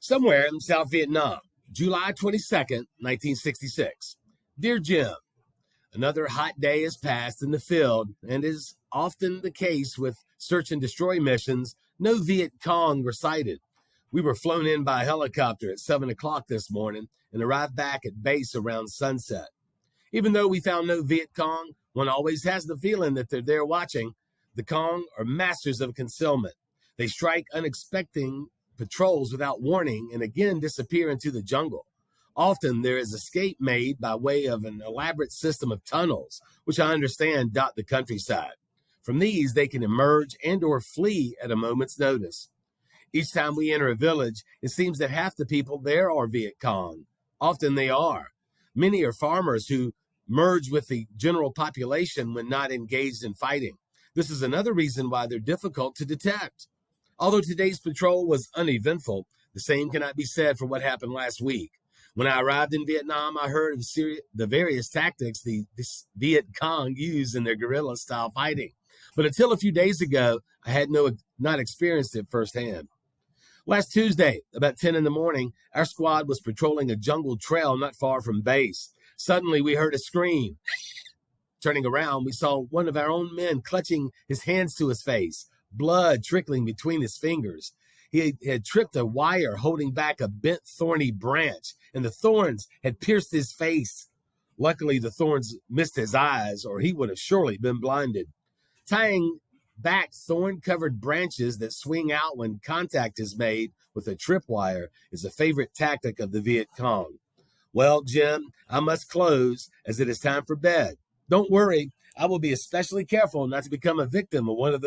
Somewhere in South Vietnam, July 22nd, 1966. Dear Jim, another hot day has passed in the field, and is often the case with search and destroy missions, no Viet Cong were sighted. We were flown in by helicopter at 7 o'clock this morning and arrived back at base around sunset. Even though we found no Viet Cong, one always has the feeling that they're there watching. The Cong are masters of concealment. They strike unexpected patrols without warning and again disappear into the jungle. Often there is escape made by way of an elaborate system of tunnels, which I understand dot the countryside. From these, they can emerge and or flee at a moment's notice. Each time we enter a village, it seems that half the people there are Viet Cong. Often they are. Many are farmers who merge with the general population when not engaged in fighting. This is another reason why they're difficult to detect. Although today's patrol was uneventful, the same cannot be said for what happened last week. When I arrived in Vietnam, I heard of the various tactics the Viet Cong use in their guerrilla-style fighting. But until a few days ago, I had not experienced it firsthand. Last Tuesday, about 10 in the morning, our squad was patrolling a jungle trail not far from base. Suddenly, we heard a scream. Turning around, we saw one of our own men clutching his hands to his face, blood trickling between his fingers. He had tripped a wire holding back a bent thorny branch, and the thorns had pierced his face. Luckily, the thorns missed his eyes, or he would have surely been blinded. Tying back thorn-covered branches that swing out when contact is made with a tripwire is a favorite tactic of the Viet Cong. Well, Jim, I must close as it is time for bed. Don't worry, I will be especially careful not to become a victim of one of the